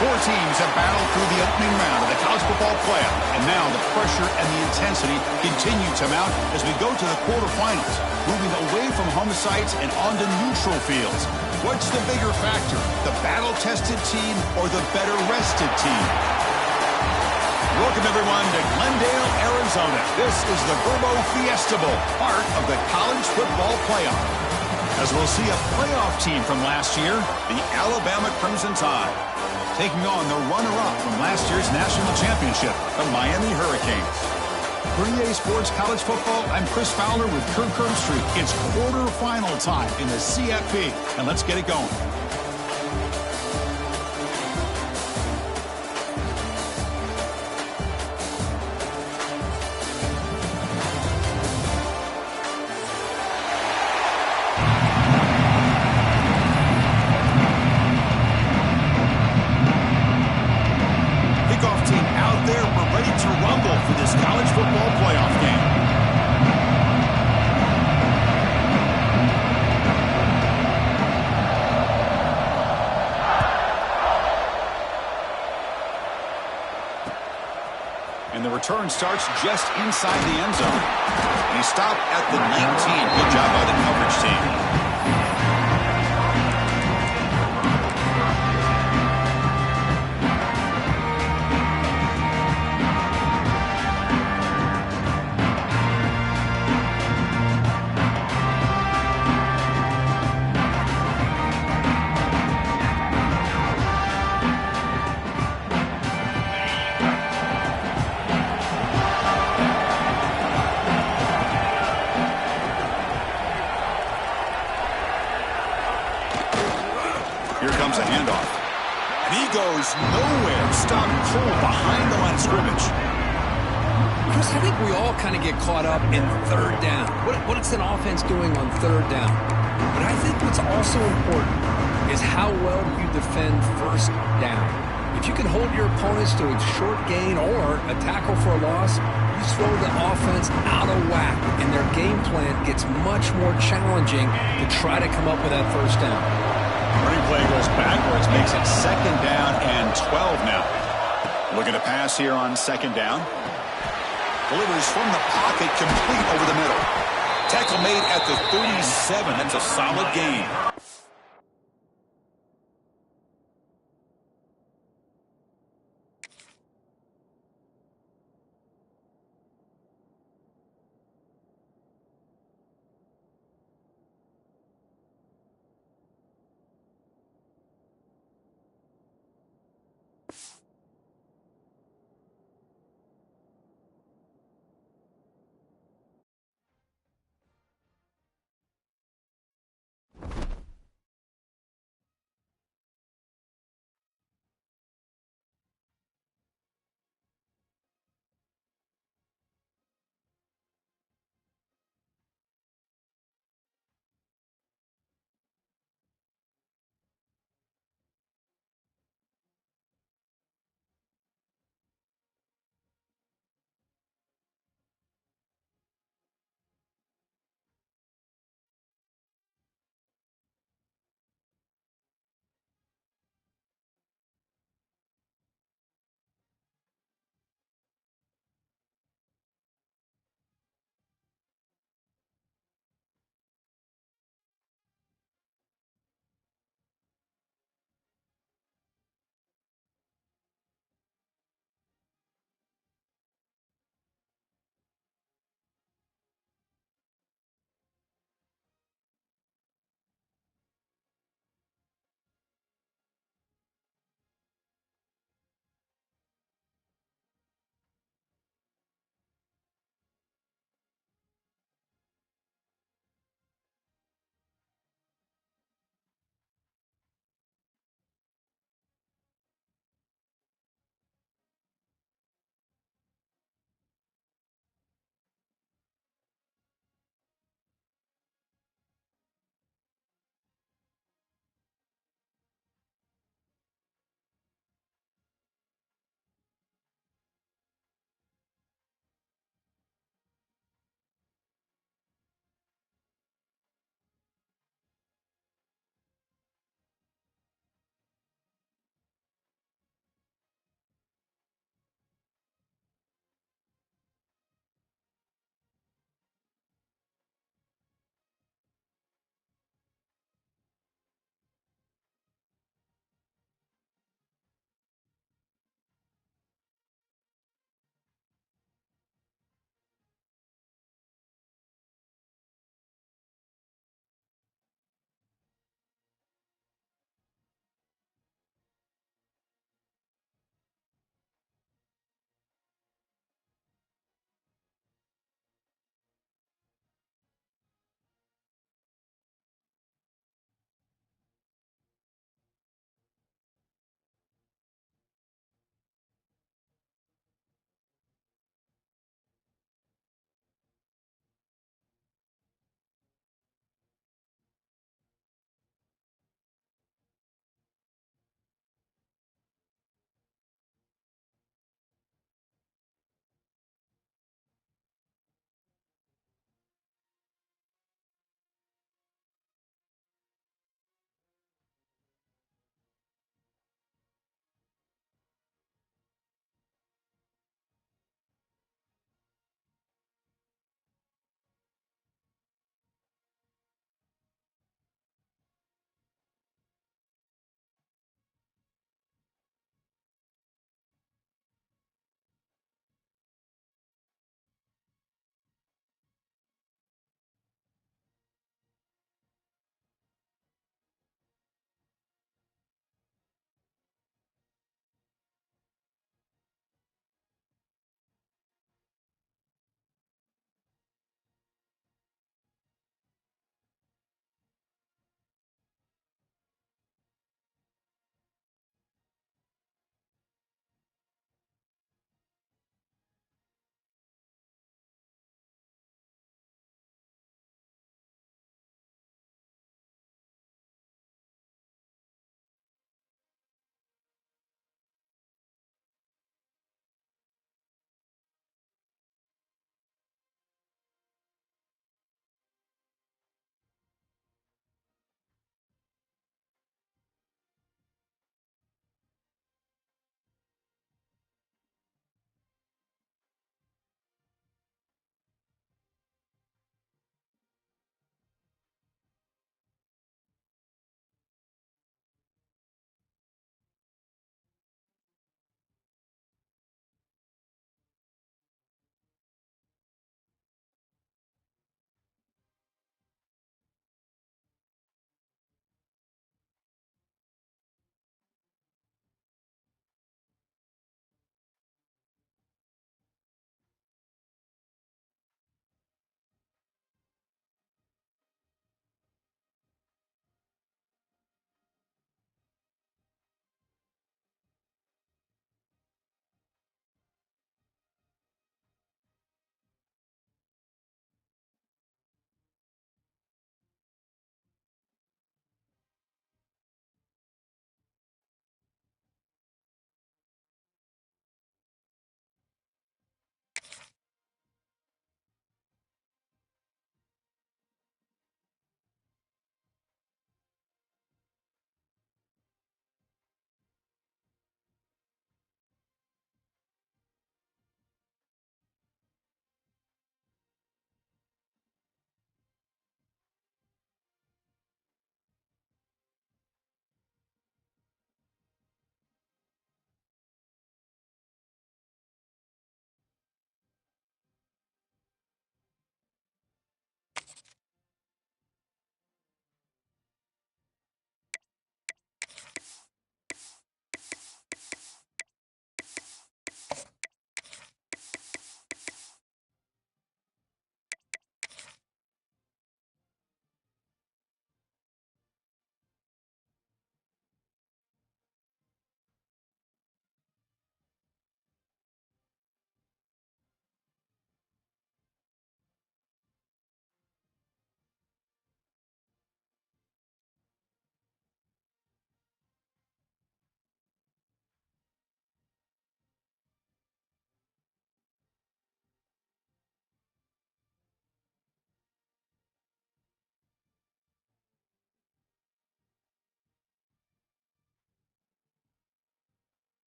Four teams have battled through the opening round of the college football playoff, and now the pressure and the intensity continue to mount as we go to the quarterfinals, moving away from home sites and onto neutral fields. What's the bigger factor, the battle-tested team or the better-rested team? Welcome, everyone, to Glendale, Arizona. This is the Verbo Fiesta Bowl, part of the college football playoff. As we'll see a playoff team from last year, the Alabama Crimson Tide, taking on the runner-up from last year's national championship, the Miami Hurricanes. For EA Sports College Football, I'm Chris Fowler with Kirk Herbstreit. It's quarterfinal time in the CFP, and let's get it going. And the return starts just inside the end zone. And he stopped at the 19. Good job by the coverage team. Here comes a handoff. And he goes nowhere. Stopped cold behind the line of scrimmage. Chris, I think we all kind of get caught up in third down. What is an offense doing on third down? But I think what's also important is how well you defend first down. If you can hold your opponents to a short gain or a tackle for a loss, you throw the offense out of whack, and their game plan gets much more challenging to try to come up with that first down. Running play goes backwards, makes it second down and 12 now. Looking to pass here on second down. Delivers from the pocket, complete over the middle. Tackle made at the 37. That's a solid gain.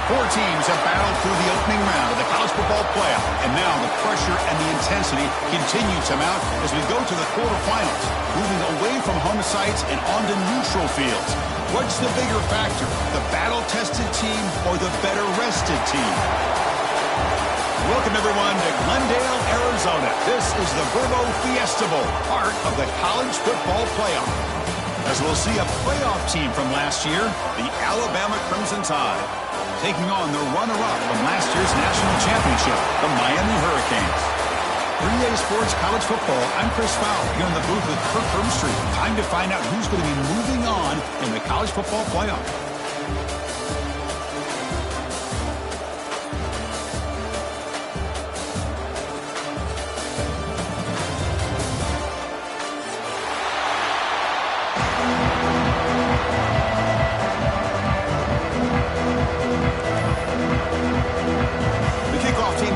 Four teams have battled through the opening round of the college football playoff, and now the pressure and the intensity continue to mount as we go to the quarterfinals, moving away from home sites and onto neutral fields. What's the bigger factor, the battle-tested team or the better-rested team? Welcome, everyone, to Glendale, Arizona. This is the Verbo Fiesta Bowl, part of the college football playoff. As we'll see a playoff team from last year, the Alabama Crimson Tide, taking on the runner-up from last year's national championship, the Miami Hurricanes. 3A Sports College Football, I'm Chris Fowler, here in the booth with Kirk Herbstreit. Time to find out who's going to be moving on in the college football playoff.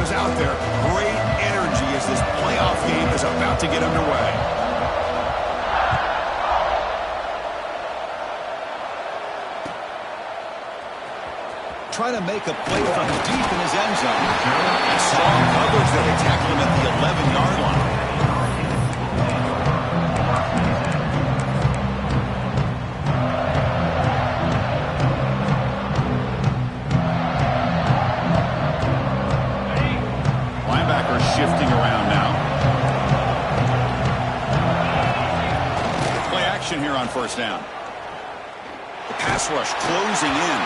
Out there, great energy as this playoff game is about to get underway. Trying to make a play from deep in his end zone. And strong coverage there to tackle him at the 11-yard line. Shifting around now. Play action here on first down. The pass rush closing in.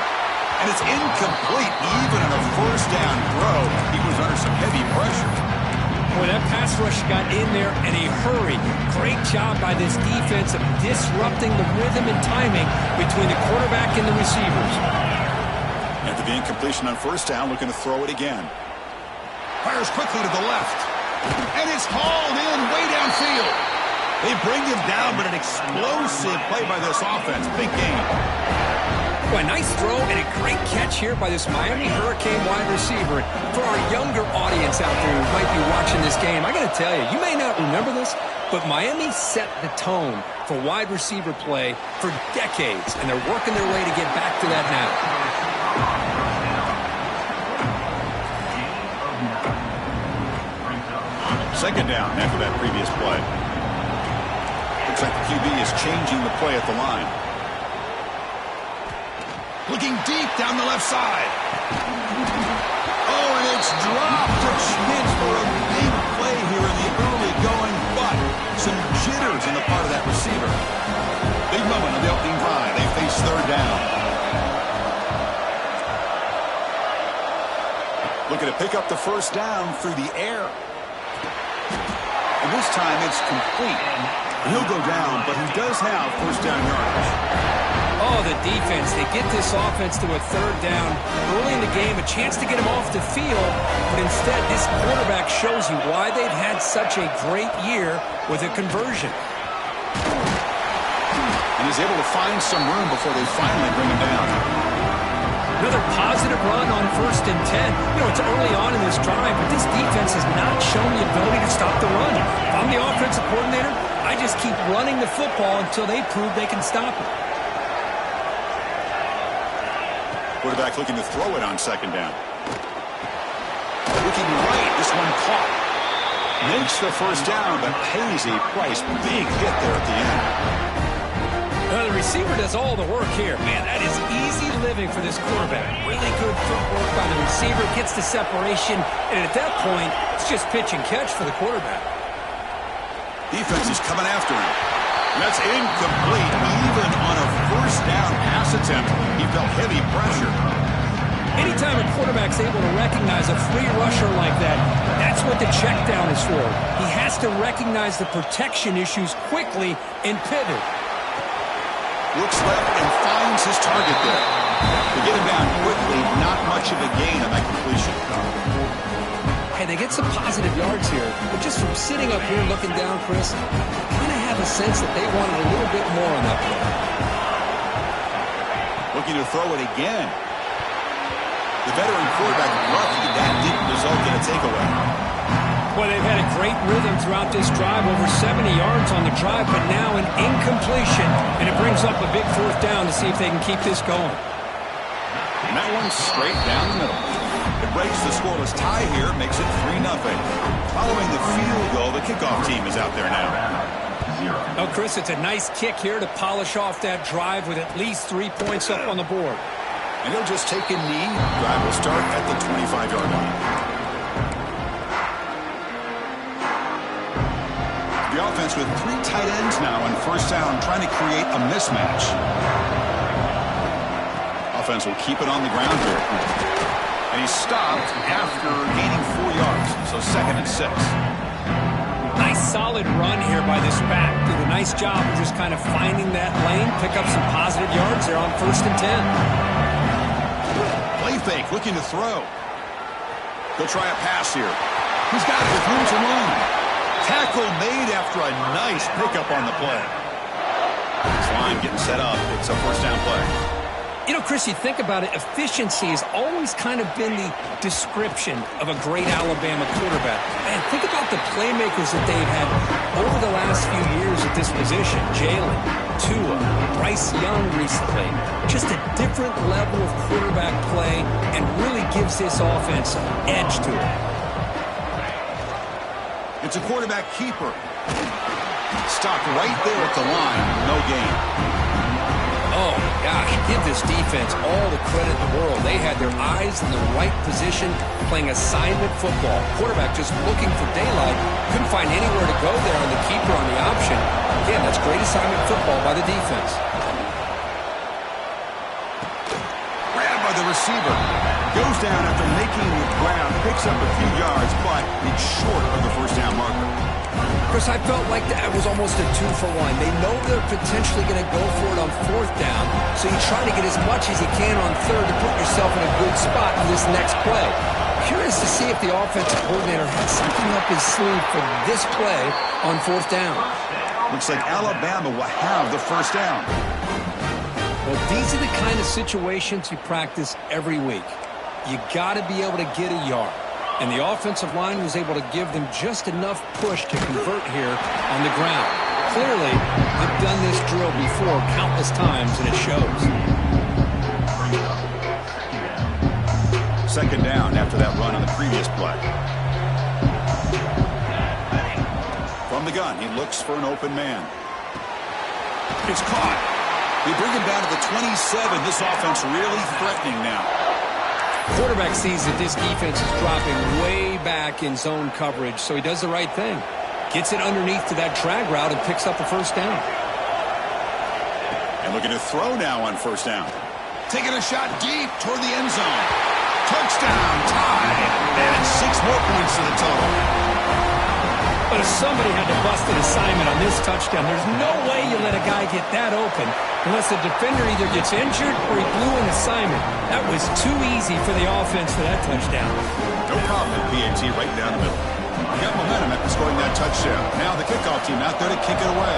And it's incomplete even on a first down throw. He was under some heavy pressure. Boy, that pass rush got in there in a hurry. Great job by this defense of disrupting the rhythm and timing between the quarterback and the receivers. After the incompletion on first down, looking to throw it again. Fires quickly to the left. And it's hauled in way downfield. They bring him down, but an explosive play by this offense. Big game. Well, a nice throw and a great catch here by this Miami Hurricane wide receiver. For our younger audience out there who might be watching this game, I got to tell you, you may not remember this, but Miami set the tone for wide receiver play for decades, and they're working their way to get back to that now. Second down after that previous play. Looks like the QB is changing the play at the line. Looking deep down the left side. Oh, and it's dropped. A chance for a big play here in the early going, but some jitters on the part of that receiver. Big moment on the opening drive. They face third down. Looking to pick up the first down through the air. And this time it's complete. He'll go down, but he does have first down yardage. Oh, the defense. They get this offense to a third down early in the game, a chance to get him off the field, but instead this quarterback shows you why they've had such a great year with a conversion. And he's able to find some room before they finally bring him down. Another positive run on 1st and 10. You know, it's early on in this drive, but this defense has not shown the ability to stop the run. If I'm the offensive coordinator, I just keep running the football until they prove they can stop it. Quarterback looking to throw it on second down. Looking right, this one caught. Makes the first down, but pays a price. Big hit there at the end. The receiver does all the work here. Man, that is easy living for this quarterback. Really good footwork by the receiver, gets the separation, and at that point, it's just pitch and catch for the quarterback. Defense is coming after him. And that's incomplete. Even on a first down pass attempt, he felt heavy pressure. Anytime a quarterback's able to recognize a free rusher like that, that's what the check down is for. He has to recognize the protection issues quickly and pivot. Looks left and finds his target there. To get him down quickly, not much of a gain on that completion. Hey, they get some positive yards here, but just from sitting up here looking down, Chris, I kind of have a sense that they wanted a little bit more on that play. Looking to throw it again. The veteran quarterback lucky that didn't result in a takeaway. Well, they've had a great rhythm throughout this drive, over 70 yards on the drive, but now an incompletion, and it brings up a big fourth down to see if they can keep this going. And that one's straight down the middle. It breaks the scoreless tie here, makes it 3-0. Following the field goal, the kickoff team is out there now. Oh, Chris, it's a nice kick here to polish off that drive with at least 3 points up on the board. And he'll just take a knee. Drive will start at the 25-yard line. The offense with 3 tight ends now on first down, trying to create a mismatch. Offense will keep it on the ground here. And he stopped after gaining 4 yards, so 2nd and 6. Nice solid run here by this back. Did a nice job of just kind of finding that lane, pick up some positive yards there on 1st and 10. Play fake, looking to throw. He'll try a pass here. He's got it with room to run. Tackle made after a nice pickup on the play. This line getting set up. It's a first down play. You know, Chris, you think about it, efficiency has always kind of been the description of a great Alabama quarterback. Man, think about the playmakers that they've had over the last few years at this position. Jalen, Tua, Bryce Young recently. Just a different level of quarterback play and really gives this offense an edge to it. It's a quarterback keeper. Stopped right there at the line. No gain. Oh, gosh, give this defense all the credit in the world. They had their eyes in the right position, playing assignment football. Quarterback just looking for daylight. Couldn't find anywhere to go there on the keeper on the option. Again, that's great assignment football by the defense. Grabbed by the receiver. Goes down after making the ground. Picks up a few yards, but it's short of the first down marker. Chris, I felt like that was almost a 2-for-1. They know they're potentially going to go for it on 4th down, so you try to get as much as you can on 3rd to put yourself in a good spot for this next play. Curious to see if the offensive coordinator has something up his sleeve for this play on 4th down. Looks like Alabama will have the first down. Well, these are the kind of situations you practice every week. You got to be able to get a yard. And the offensive line was able to give them just enough push to convert here on the ground. Clearly, they've done this drill before countless times, and it shows. 2nd down after that run on the previous play. From the gun, he looks for an open man. It's caught. They bring him down to the 27. This offense really threatening now. Quarterback sees that this defense is dropping way back in zone coverage, so he does the right thing. Gets it underneath to that drag route and picks up the first down. And looking to throw now on 1st down. Taking a shot deep toward the end zone. Touchdown, tied, and 6 more points to the total. But if somebody had to bust an assignment on this touchdown, there's no way you let a guy get that open unless the defender either gets injured or he blew an assignment. That was too easy for the offense for that touchdown. No problem with PAT right down the middle. Got momentum after scoring that touchdown. Now the kickoff team out there to kick it away.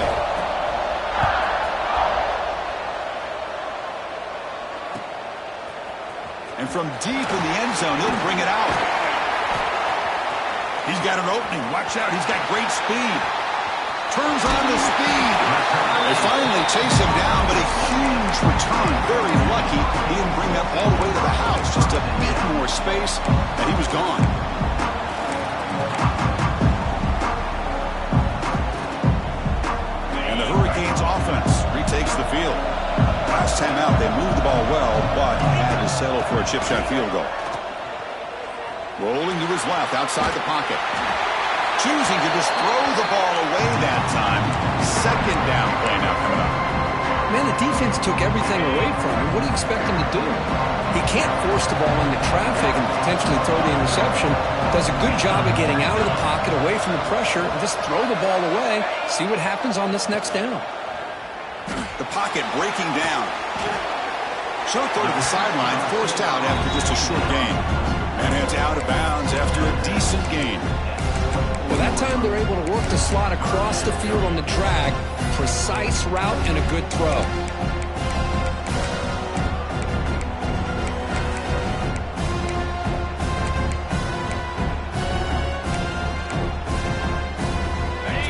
And from deep in the end zone, he'll bring it out. He's got an opening. Watch out. He's got great speed. Turns on the speed. They finally chase him down, but a huge return. Very lucky he didn't bring that all the way to the house. Just a bit more space, and he was gone. And the Hurricanes offense retakes the field. Last time out, they moved the ball well, but had to settle for a chip shot field goal. Rolling to his left, outside the pocket. Choosing to just throw the ball away that time. 2nd down play now coming up. Man, the defense took everything away from him. What do you expect him to do? He can't force the ball into traffic and potentially throw the interception. Does a good job of getting out of the pocket, away from the pressure, and just throw the ball away. See what happens on this next down. The pocket breaking down. Short throw to the sideline, forced out after just a short gain. And it's out of bounds after a decent gain. Well, that time they're able to work the slot across the field on the drag. Precise route and a good throw.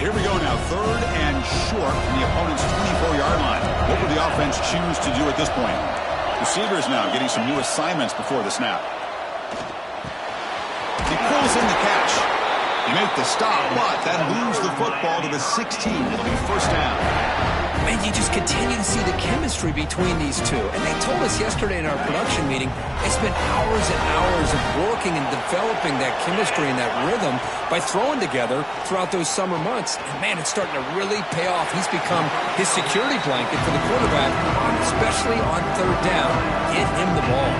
Here we go now, 3rd and short from the opponent's 24-yard line. What would the offense choose to do at this point? Receivers now getting some new assignments before the snap. He pulls in the catch. He made the stop, but that moves the football to the 16. It'll be first down. Man, you just continue to see the chemistry between these two. And they told us yesterday in our production meeting, they spent hours and hours of working and developing that chemistry and that rhythm by throwing together throughout those summer months. And man, it's starting to really pay off. He's become his security blanket for the quarterback, especially on third down. Get him the ball.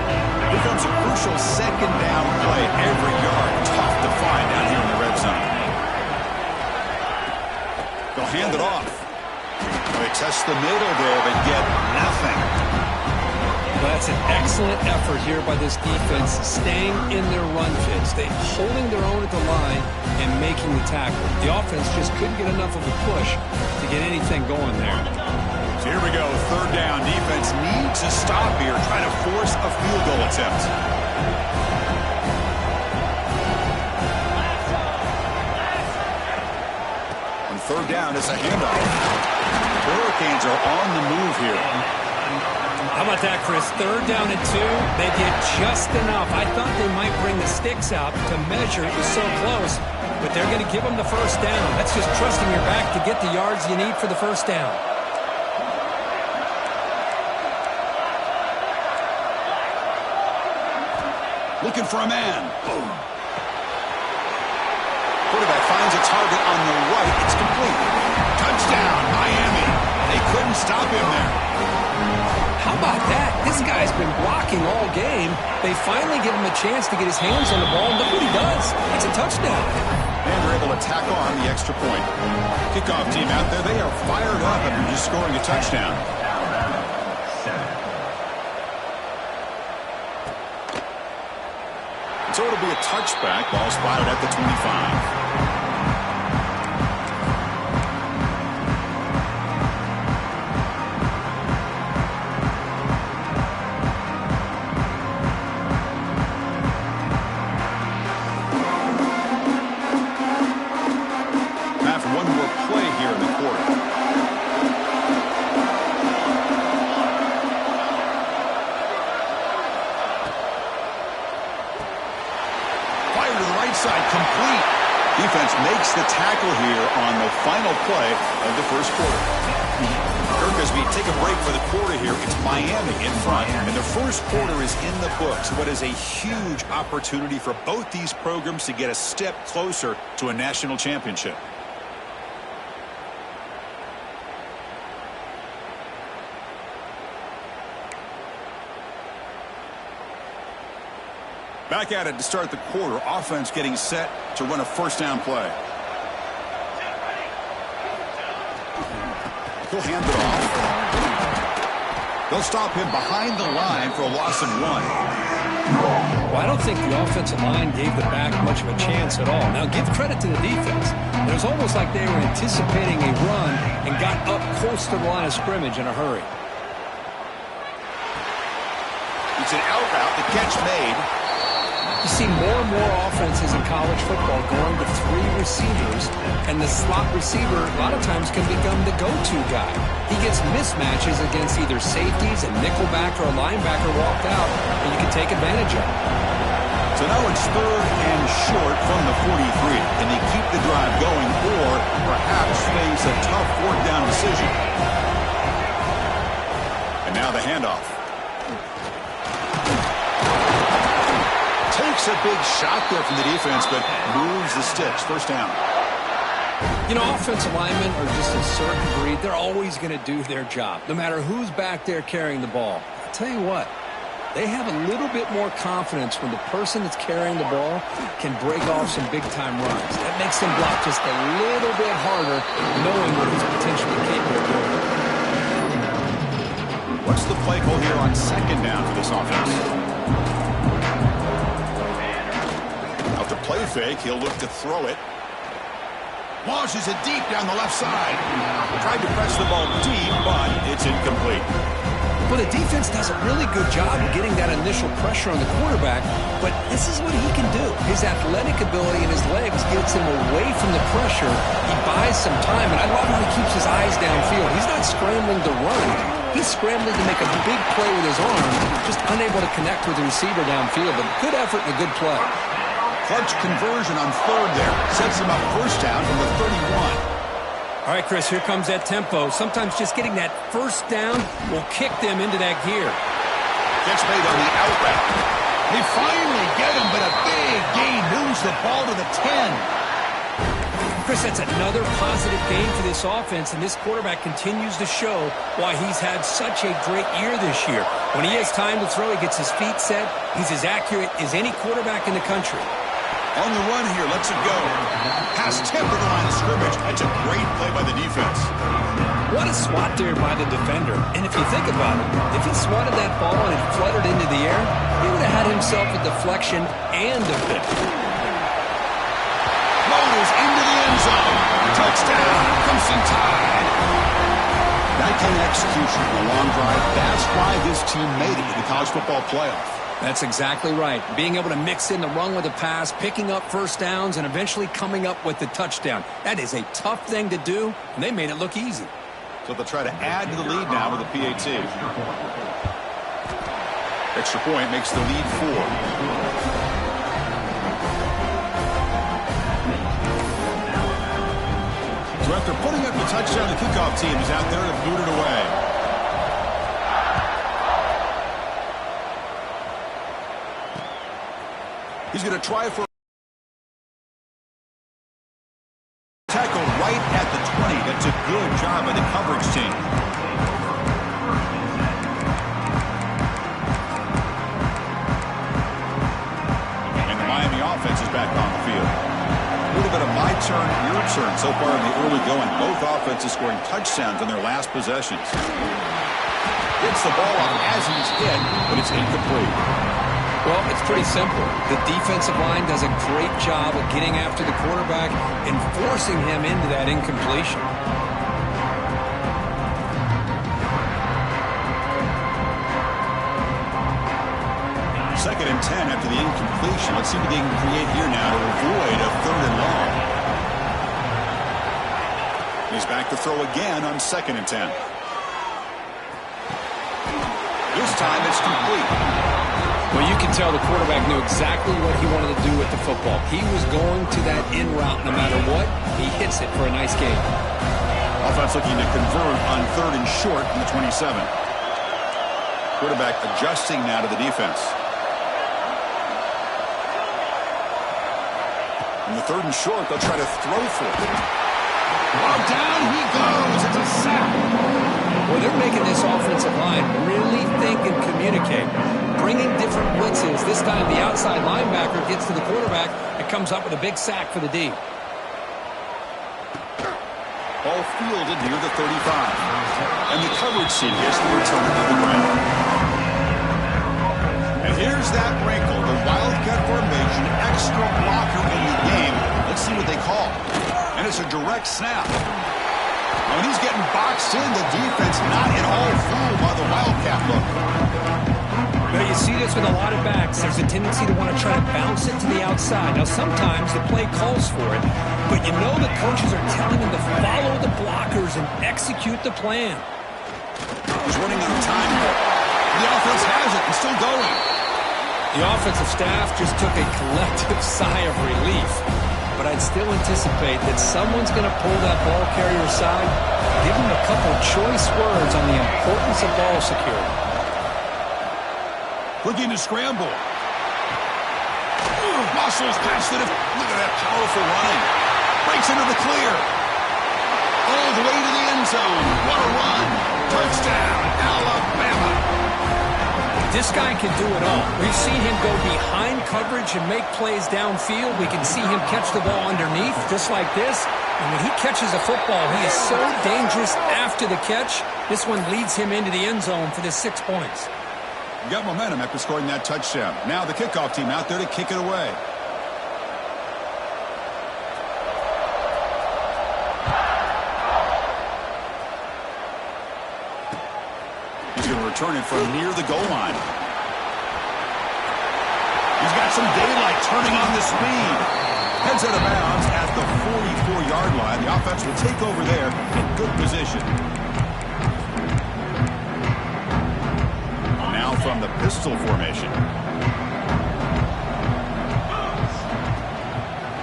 Here comes a crucial second down play. Every yard tough to find down here in the red zone. They'll hand it off. They test the middle there, but get nothing. Well, that's an excellent effort here by this defense, staying in their run fits. They holding their own at the line and making the tackle. The offense just couldn't get enough of a push to get anything going there. So here we go, third down. Defense needs to stop here, trying to force a field goal attempt. On third down, it's a handoff. Hurricanes are on the move here. How about that, Chris? Third down and 2. They get just enough. I thought they might bring the sticks out to measure. It was so close, but they're going to give them the first down. That's just trusting your back to get the yards you need for the first down. Looking for a man. Boom. Quarterback finds a target on the right. It's complete. Touchdown, Miami. They couldn't stop him there. How about that? This guy's been blocking all game. They finally give him a chance to get his hands on the ball, and look what he does. It's a touchdown. And they're able to tack on the extra point. Kickoff team out there, they are fired up after just scoring a touchdown. So it'll be a touchback. Ball spotted at the 25. Defense makes the tackle here on the final play of the first quarter. Kirk, as we take a break for the quarter here, it's Miami in front, and the first quarter is in the books. What is a huge opportunity for both these programs to get a step closer to a national championship. Back at it to start the quarter. Offense getting set to run a first down play. He'll hand it off. They'll stop him behind the line for a loss of 1. Well, I don't think the offensive line gave the back much of a chance at all. Now, give credit to the defense. It was almost like they were anticipating a run and got up close to the line of scrimmage in a hurry. It's an out route. The catch made. You see more and more offenses in college football going to 3 receivers, and the slot receiver a lot of times can become the go-to guy. He gets mismatches against either safeties, a nickelback, or a linebacker walked out, and you can take advantage of it. So now it's third and short from the 43. Can they keep the drive going or perhaps face a tough fourth down decision? And now the handoff. Takes a big shot there from the defense, but moves the sticks. First down. You know, offensive linemen are just a certain breed. They're always going to do their job, no matter who's back there carrying the ball. I'll tell you what, they have a little bit more confidence when the person that's carrying the ball can break off some big-time runs. That makes them block just a little bit harder, knowing what he's potentially capable of doing. What's the play call here on second down for this offense? Out to play fake, he'll look to throw it. Launches it deep down the left side. Tried to press the ball deep, but it's incomplete. Well, the defense does a really good job of getting that initial pressure on the quarterback, but this is what he can do. His athletic ability and his legs gets him away from the pressure. He buys some time, and I love how he keeps his eyes downfield. He's not scrambling to run. He's scrambling to make a big play with his arm, just unable to connect with the receiver downfield, but good effort and a good play. Clutch conversion on third there. Sets him up first down from the 31. All right, Chris, here comes that tempo. Sometimes just getting that first down will kick them into that gear. Gets made on the out route. They finally get him, but a big gain moves the ball to the 10. Chris, that's another positive gain for this offense, and this quarterback continues to show why he's had such a great year this year. When he has time to throw, he gets his feet set. He's as accurate as any quarterback in the country. On the run here, lets it go. Pass tipped at the line of scrimmage. That's a great play by the defense. What a swat there by the defender. And if you think about it, if he swatted that ball and it fluttered into the air, he would have had himself a deflection and a pick. Rolls into the end zone. Touchdown. Crimson Tide. That kind of execution on a long drive, that's why this team made it to the college football playoff. That's exactly right. Being able to mix in the run with the pass, picking up first downs, and eventually coming up with the touchdown. That is a tough thing to do, and they made it look easy. So they'll try to add to the lead now with a PAT. Extra point makes the lead 4. So after putting up the touchdown, the kickoff team is out there to boot it away. He's going to try for tackle right at the 20. That's a good job by the coverage team. And the Miami offense is back on the field. A little bit of my turn, your turn so far in the early going. Both offenses scoring touchdowns on their last possessions. Gets the ball off as he's hit, but it's incomplete. Well, it's pretty simple. The defensive line does a great job of getting after the quarterback and forcing him into that incompletion. Second and 10 after the incompletion. Let's see what they can create here now to avoid a third and long. He's back to throw again on second and 10. This time it's complete. Well, you can tell the quarterback knew exactly what he wanted to do with the football. He was going to that in route no matter what. He hits it for a nice gain. Offense looking to convert on third and short from the 27. Quarterback adjusting now to the defense. On the third and short, they'll try to throw for it. Oh, down he goes. It's a sack. Well, they're making this offensive line really think and communicate. Bringing different blitzes. This time the outside linebacker gets to the quarterback and comes up with a big sack for the D. Ball fielded near the 35. And the coverage team gets the return to the ground. And here's that wrinkle. The Wildcat formation, extra blocker in the game. Let's see what they call. And it's a direct snap. When he's getting boxed in, the defense not at all fooled by the Wildcat look. Well, you see this with a lot of backs. There's a tendency to want to try to bounce it to the outside. Now, sometimes the play calls for it, but you know the coaches are telling him to follow the blockers and execute the plan. He's running out of time here. The offense has it. He's still going. The offensive staff just took a collective sigh of relief, but I'd still anticipate that someone's going to pull that ball carrier aside, give him a couple choice words on the importance of ball security. Looking to scramble. Muscles past it. Look at that powerful running. Breaks into the clear. All the way to the end zone. What a run. Touchdown, Alabama. This guy can do it all. We've seen him go behind coverage and make plays downfield. We can see him catch the ball underneath, just like this. And when he catches a football, he is so dangerous after the catch. This one leads him into the end zone for the 6 points. Got momentum after scoring that touchdown. Now the kickoff team out there to kick it away. He's going to return it from near the goal line. He's got some daylight turning on the speed. Heads out of bounds at the 44-yard line. The offense will take over there in good position. from the pistol formation.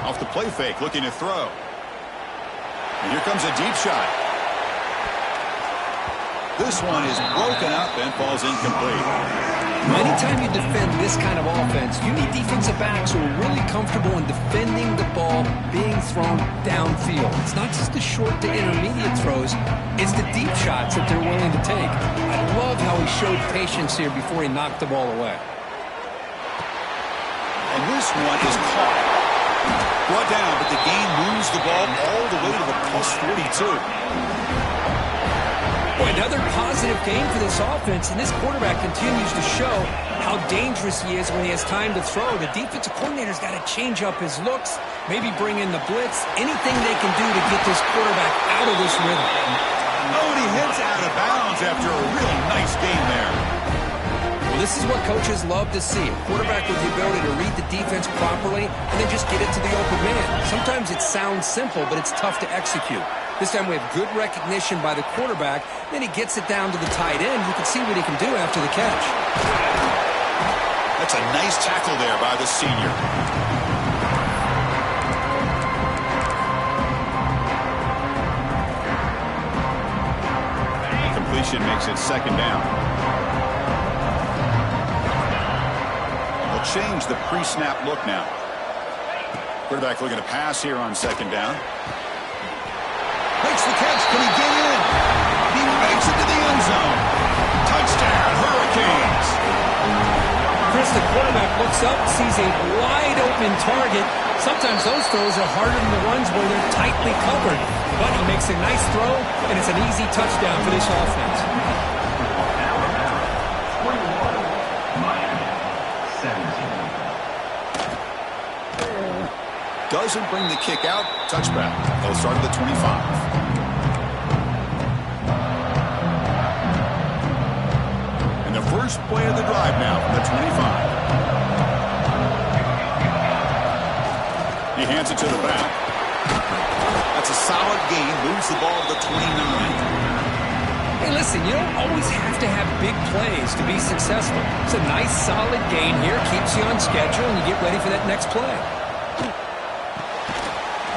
Off the play fake, looking to throw. And here comes a deep shot. This one is broken up and falls incomplete. Anytime you defend this kind of offense, you need defensive backs who are really comfortable in defending the ball being thrown downfield. It's not just the short to intermediate throws, it's the deep shots that they're willing to take. I love how he showed patience here before he knocked the ball away. And this one is caught. Brought down, but the game moves the ball all the way to the plus 42. Boy, another positive game for this offense, and this quarterback continues to show how dangerous he is when he has time to throw. The defensive coordinator's got to change up his looks, maybe bring in the blitz, anything they can do to get this quarterback out of this rhythm. Oh, and he hits out of bounds after a real nice game there. Well, this is what coaches love to see, a quarterback with the ability to read the defense properly and then just get it to the open man. Sometimes it sounds simple, but it's tough to execute. This time we have good recognition by the quarterback. Then he gets it down to the tight end. You can see what he can do after the catch. That's a nice tackle there by the senior. Completion makes it second down. They'll change the pre-snap look now. Quarterback looking to pass here on second down. Makes the catch. Can he get in? He makes it to the end zone. Touchdown, Hurricanes. Chris, the quarterback looks up, sees a wide-open target. Sometimes those throws are harder than the ones where they're tightly covered. But he makes a nice throw, and it's an easy touchdown for this offense. Doesn't bring the kick out. Touchback. They'll start at the 25. First play of the drive now from the 25. He hands it to the back. That's a solid gain. Moves the ball to the 29. Hey, listen, you don't always have to have big plays to be successful. It's a nice, solid gain here. Keeps you on schedule, and you get ready for that next play.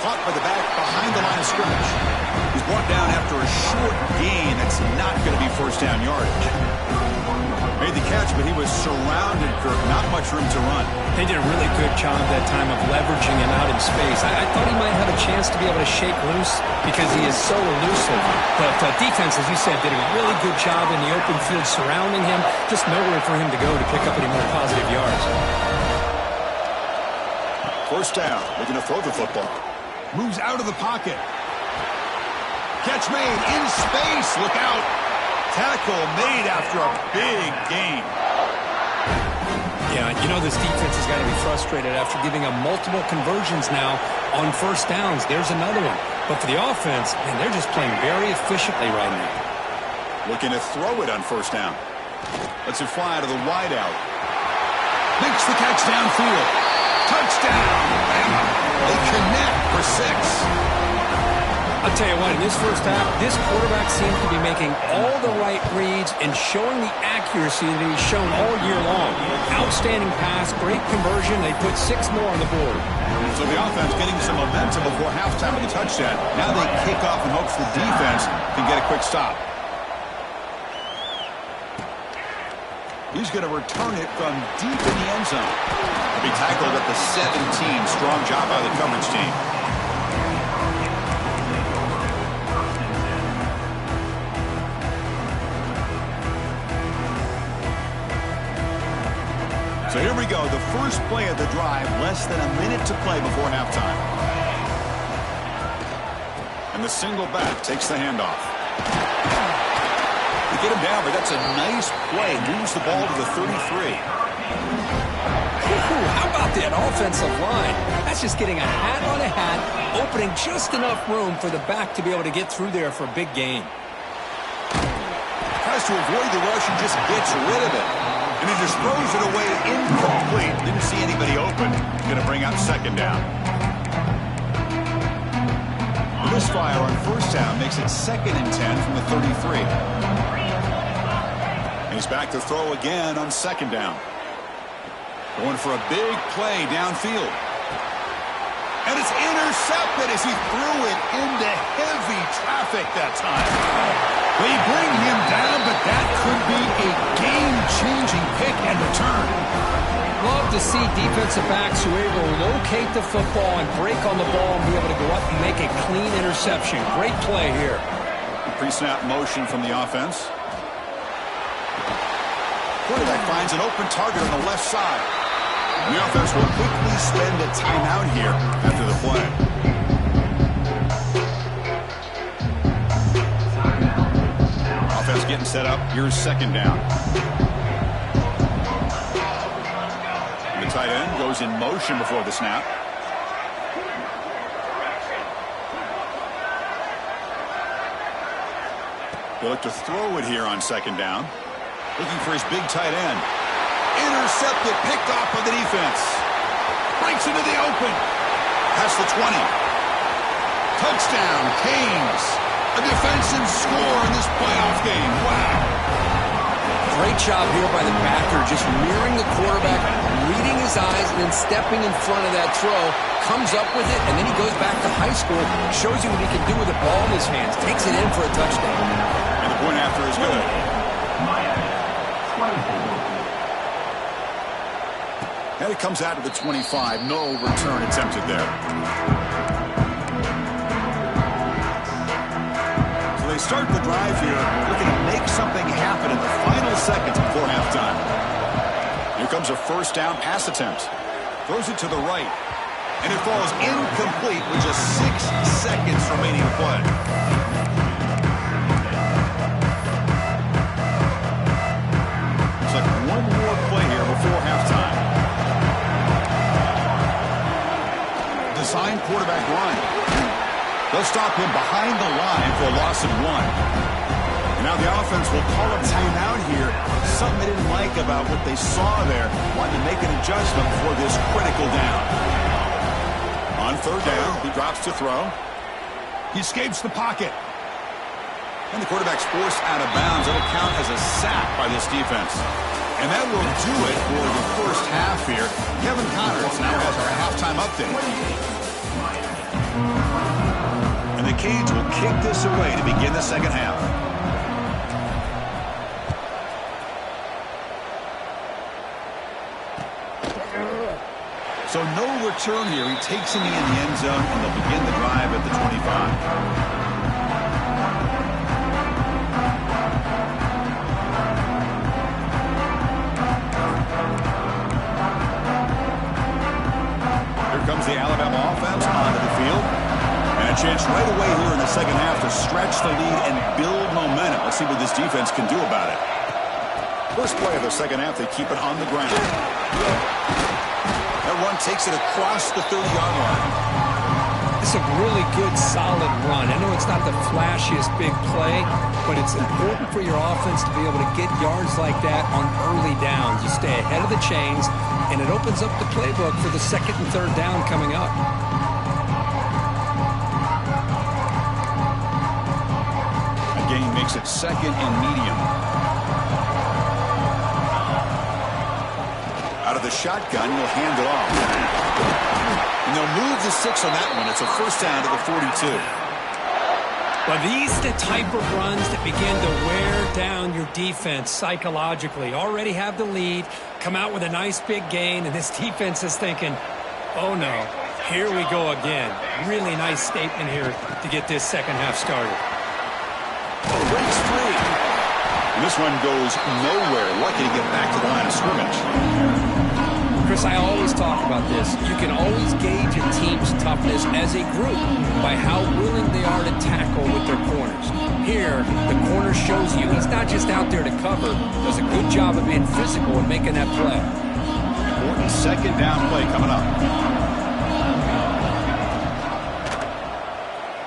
Caught by the back behind the line of scrimmage. He's brought down after a short gain. That's not going to be first down yardage. Made the catch, but he was surrounded, Kirk. Not much room to run. They did a really good job that time of leveraging him out in space. I thought he might have a chance to be able to shake loose because he is so elusive. But defense, as you said, did a really good job in the open field surrounding him. Just nowhere for him to go to pick up any more positive yards. First down. Looking to throw the football. Moves out of the pocket. Catch made in space. Look out. Tackle made after a big gain. Yeah, you know this defense has got to be frustrated after giving up multiple conversions now on first downs. There's another one. But for the offense, man, they're just playing very efficiently right now. Looking to throw it on first down. Lets it fly to the wide out. Makes the catch downfield. Touchdown, Bama. They connect for 6. I'll tell you what, in this first half, this quarterback seems to be making all the right reads and showing the accuracy that he's shown all year long. Outstanding pass, great conversion. They put 6 more on the board. So the offense getting some momentum before halftime with the touchdown. Now they kick off in hopes the defense can get a quick stop. He's going to return it from deep in the end zone. He'll be tackled at the 17. Strong job by the coverage team. So here we go, the first play of the drive, less than a minute to play before halftime. And the single back takes the handoff. They get him down, but that's a nice play. Moves the ball to the 33. How about that offensive line? That's just getting a hat on a hat, opening just enough room for the back to be able to get through there for a big gain. Tries to avoid the rush and just gets rid of it. And he just throws it away incomplete. Didn't see anybody open. Going to bring up second down. The misfire on first down makes it 2nd and 10 from the 33. And He's back to throw again on second down. Going for a big play downfield. And it's intercepted as he threw it into heavy traffic that time. They bring him down, but that could be a game-changing pick and return. Love to see defensive backs who are able to locate the football and break on the ball and be able to go up and make a clean interception. Great play here. Pre-snap motion from the offense. Quarterback finds an open target on the left side. And the offense will quickly spend a timeout here after the play. Offense getting set up. Here's second down. The tight end goes in motion before the snap. He'll look to throw it here on second down. Looking for his big tight end. Intercepted, picked off by the defense. Breaks into the open. Past the 20. Touchdown, Canes. A defensive score in this playoff game. Wow. Great job here by the backer, just mirroring the quarterback, reading his eyes, and then stepping in front of that throw. Comes up with it, and then he goes back to high school. Shows you what he can do with the ball in his hands. Takes it in for a touchdown. And the point after is good. And it comes out to the 25. No return attempted there. So they start the drive here, looking to make something happen in the final seconds before halftime. Here comes a first down pass attempt. Throws it to the right. And it falls incomplete with just 6 seconds remaining to play. Looks like one more play here before halftime. Design quarterback run. They'll stop him behind the line for a loss of 1. And now the offense will call a timeout here. Something they didn't like about what they saw there. Wanted to make an adjustment for this critical down. On third down, he drops to throw. He escapes the pocket. And the quarterback's forced out of bounds. That'll count as a sack by this defense. And that will do it for the first half here. Kevin Connors now has our halftime update. And the Canes will kick this away to begin the second half. So no return here. He takes it in the end zone, and they'll begin the drive at the 25. Comes the Alabama offense onto the field. And a chance right away here in the second half to stretch the lead and build momentum. Let's see what this defense can do about it. First play of the second half, they keep it on the ground. That run takes it across the 30-yard line. It's a really good, solid run. I know it's not the flashiest big play, but it's important for your offense to be able to get yards like that on early downs. You stay ahead of the chains, and it opens up the playbook for the second and third down coming up. Again, makes it second and medium. Out of the shotgun, he'll hand it off. And they'll move the 6 on that one. It's a first down to the 42. Well, these are the type of runs that begin to wear down your defense psychologically. Already have the lead, come out with a nice big gain, and this defense is thinking, oh no, here we go again. Really nice statement here to get this second half started. Breaks free. And this one goes nowhere. Lucky to get back to the line of scrimmage. Chris, I always talk about this. You can always gauge a team's toughness as a group by how willing they are to tackle with their corners. Here, the corner shows you he's not just out there to cover, does a good job of being physical and making that play. Important second down play coming up.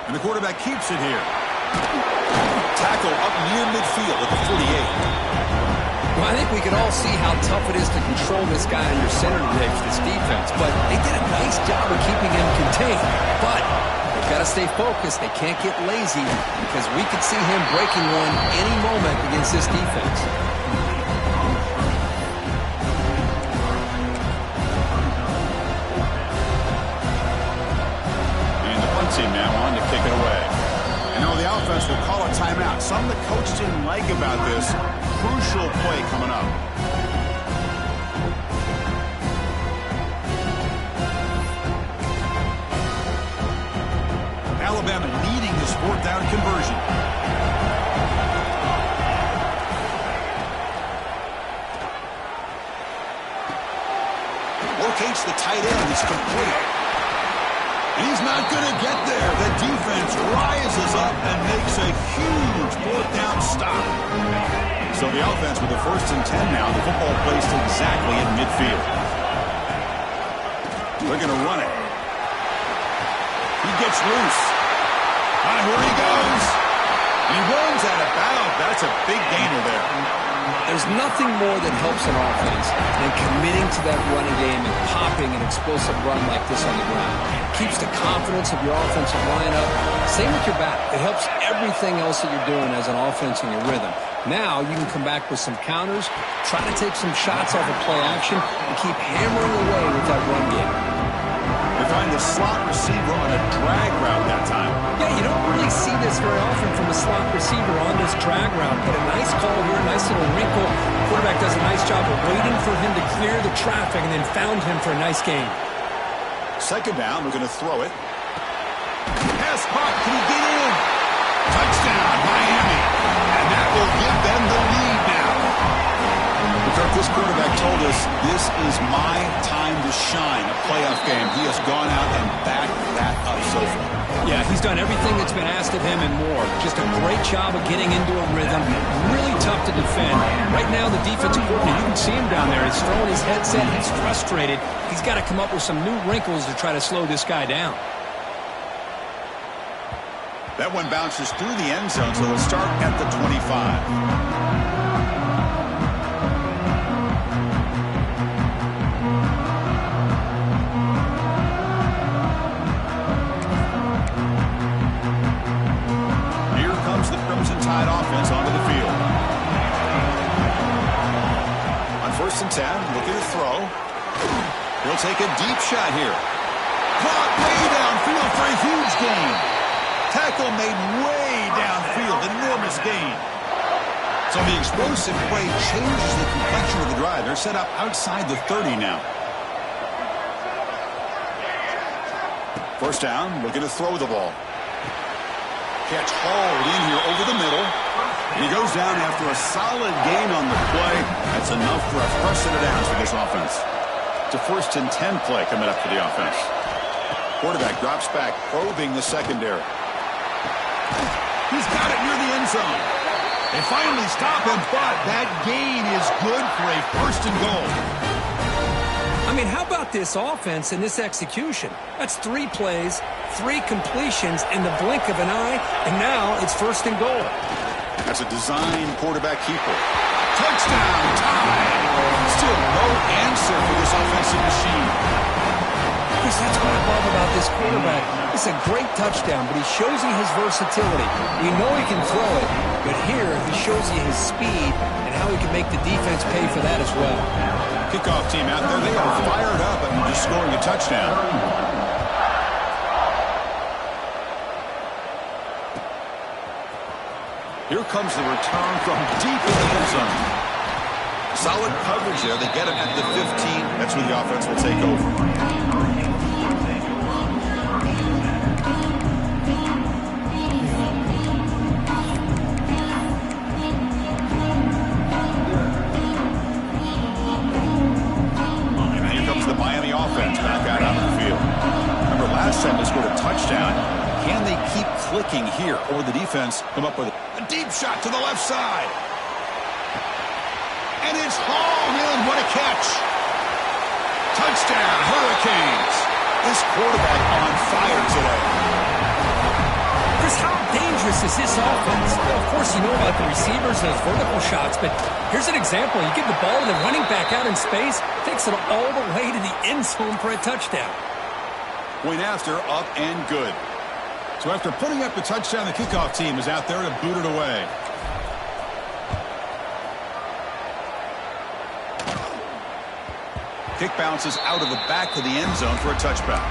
And the quarterback keeps it here. Tackle up near midfield at the 48. Well, I think we can all see how tough it is to control this guy under center today for this defense, but they did a nice job of keeping him contained. But they've got to stay focused. They can't get lazy because we could see him breaking one any moment against this defense. something the coach didn't like about this. Crucial play coming up. Alabama needing this fourth down conversion. Locates the tight end. It's complete. He's not going to get there. The defense rises up and makes a huge fourth down stop. So the offense with the 1st and 10 now. The football placed exactly in midfield. They're going to run it. He gets loose. Here he goes. He runs out of bounds. That's a big gainer there. There's nothing more that helps an offense than committing to that running game and popping an explosive run like this on the ground. It keeps the confidence of your offensive line up. Same with your back. It helps everything else that you're doing as an offense in your rhythm. Now you can come back with some counters, try to take some shots off of play action, and keep hammering away with that run game. They find the slot receiver on a drag route that time. Yeah, you don't really see this very often from a slot receiver on this drag route, but a nice call here, nice little wrinkle. The quarterback does a nice job of waiting for him to clear the traffic and then found him for a nice gain. 2nd down, we're going to throw it. Pass caught, can he get in? Touchdown, Miami. And that will give them the lead now. This quarterback told us this is my time to shine, a playoff game. He has gone out and backed that up so far. Yeah, he's done everything that's been asked of him and more. Just a great job of getting into a rhythm. Really tough to defend. Right now, the defensive coordinator, you can see him down there. He's throwing his headset. He's frustrated. He's got to come up with some new wrinkles to try to slow this guy down. That one bounces through the end zone, so they'll start at the 25. Tide offense onto the field. On 1st and 10, looking to throw. He'll take a deep shot here. Caught way downfield for a huge gain. Tackle made way downfield, enormous gain. So the explosive play changes the complexion of the drive. They're set up outside the 30 now. 1st down, looking to throw the ball. Catch hauled in here over the middle. He goes down after a solid gain on the play. That's enough for a fresh set of downs for this offense. It's a 1st and 10 play coming up for the offense. Quarterback drops back, probing the secondary. He's got it near the end zone. They finally stop him, but that gain is good for a 1st and goal. I mean, how about this offense and this execution? That's 3 plays, 3 completions in the blink of an eye, and now it's 1st and goal. That's a design quarterback keeper. Touchdown, tie. Still no answer for this offensive machine. Chris, that's what I love about this quarterback. It's a great touchdown, but he shows you his versatility. We know he can throw it, but here he shows you his speed and how he can make the defense pay for that as well. Kickoff team out there, they are fired up and just scoring a touchdown. Here comes the return from deep in the end zone. Solid coverage there. They get him at the 15. That's where the offense will take over. Can they keep clicking here, or the defense come up with a deep shot to the left side? And it's hauled in. What a catch. Touchdown, Hurricanes. This quarterback on fire today. Chris, how dangerous is this offense? Of course, you know about the receivers, those vertical shots, but here's an example. You give the ball to the running back out in space, takes it all the way to the end zone for a touchdown. Point after, up and good. So after putting up the touchdown, the kickoff team is out there to boot it away. Kick bounces out of the back of the end zone for a touchback.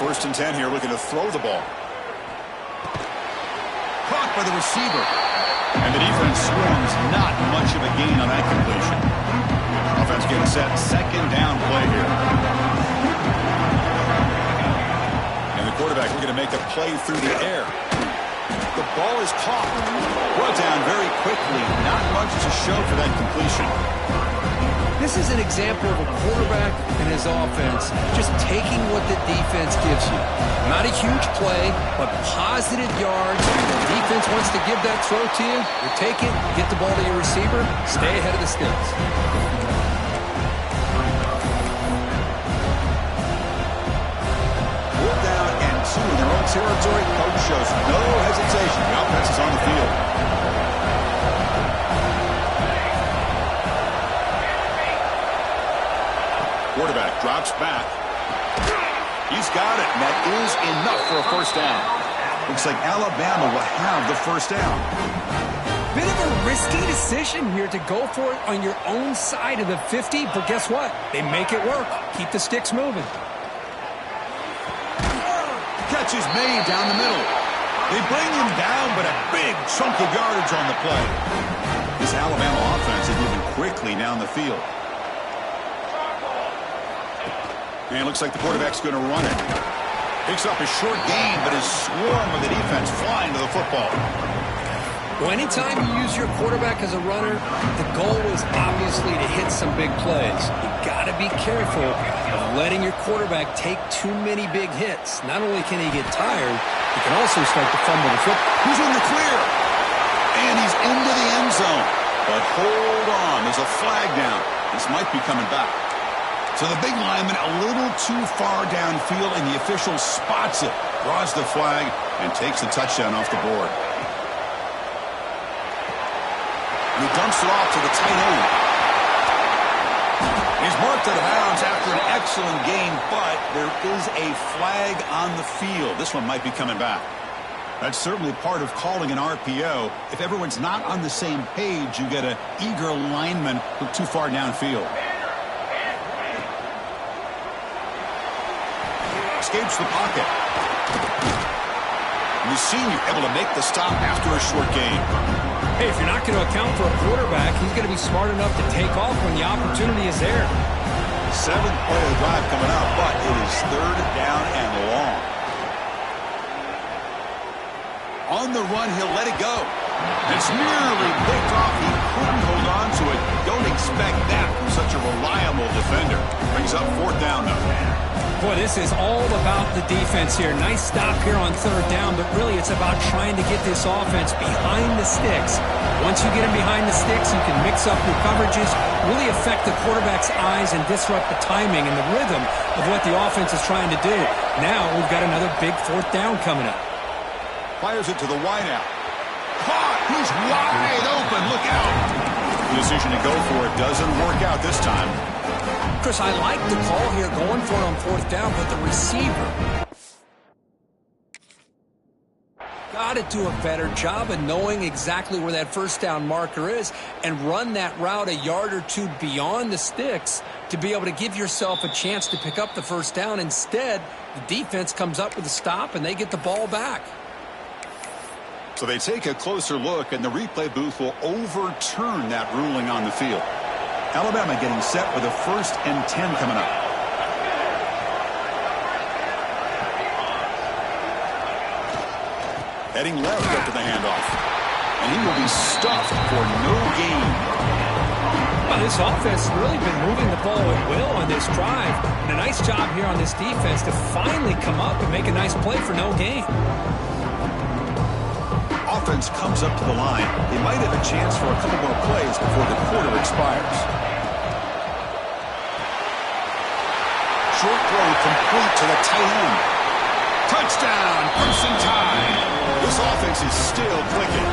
1st and 10 here, looking to throw the ball. Caught by the receiver. And the defense swarms, not much of a gain on that completion. Offense getting set, 2nd down play here. And the quarterback looking to make a play through the air. The ball is caught. Brought down very quickly. Not much to show for that completion. This is an example of a quarterback and his offense just taking what the defense gives you. Not a huge play, but positive yards. The defense wants to give that throw to you. You take it, get the ball to your receiver, stay ahead of the sticks. 4th down and 2 in their own territory. Coach shows no hesitation. The offense is on the field. Quarterback drops back. He's got it, and that is enough for a 1st down. Looks like Alabama will have the 1st down. Bit of a risky decision here to go for it on your own side of the 50, but guess what? They make it work. Keep the sticks moving. Catch is made down the middle. They bring him down, but a big chunk of yardage on the play. This Alabama offense is moving quickly down the field. And it looks like the quarterback's going to run it. Picks up a short gain, but his swarm of the defense flying to the football. Well, anytime you use your quarterback as a runner, the goal is obviously to hit some big plays. You got to be careful of letting your quarterback take too many big hits. Not only can he get tired, he can also start to fumble the football. He's in the clear. And he's into the end zone. But hold on, there's a flag down. This might be coming back. So the big lineman a little too far downfield, and the official spots it, draws the flag, and takes the touchdown off the board. And he dumps it off to the tight end. He's marked out of bounds after an excellent game, but there is a flag on the field. This one might be coming back. That's certainly part of calling an RPO. If everyone's not on the same page, you get an eager lineman who's too far downfield. Escapes the pocket. And the senior able to make the stop after a short gain. Hey, if you're not going to account for a quarterback, he's going to be smart enough to take off when the opportunity is there. 7th play of the drive coming up, but it is 3rd down and long. On the run, he'll let it go. It's nearly picked off. He couldn't hold on to it. Don't expect that from such a reliable defender. Brings up 4th down now. Boy, this is all about the defense here. Nice stop here on 3rd down, but really it's about trying to get this offense behind the sticks. Once you get them behind the sticks, you can mix up your coverages, really affect the quarterback's eyes and disrupt the timing and the rhythm of what the offense is trying to do. Now we've got another big 4th down coming up. Fires it to the wideout. Caught! He's wide open. Look out! The decision to go for it doesn't work out this time. Chris, I like the call here going for it on 4th down, but the receiver got to do a better job of knowing exactly where that 1st down marker is and run that route a yard or two beyond the sticks to be able to give yourself a chance to pick up the 1st down. Instead, the defense comes up with a stop and they get the ball back. So they take a closer look, and the replay booth will overturn that ruling on the field. Alabama getting set with a 1st and 10 coming up. Heading left after the handoff. And he will be stuffed for no gain. Well, this offense has really been moving the ball at will on this drive. And a nice job here on this defense to finally come up and make a nice play for no gain. Offense comes up to the line. They might have a chance for a couple more plays before the quarter expires. Short throw complete to the tight end. Touchdown, first and time. This offense is still clicking.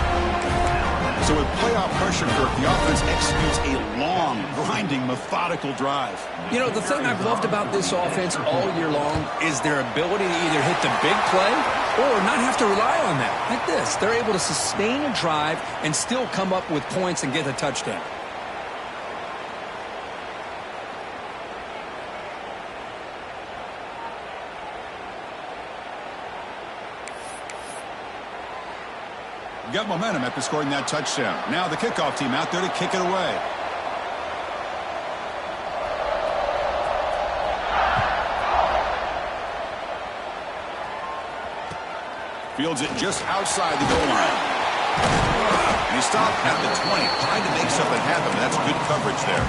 So with playoff pressure, Kirk, the offense executes a long, grinding, methodical drive. You know, the thing I've loved about this offense all year long is their ability to either hit the big play or not have to rely on that. Like this, they're able to sustain a drive and still come up with points and get a touchdown. Got momentum after scoring that touchdown. Now the kickoff team out there to kick it away. Fields it just outside the goal line. And he stopped at the 20, trying to make something happen. That's good coverage there.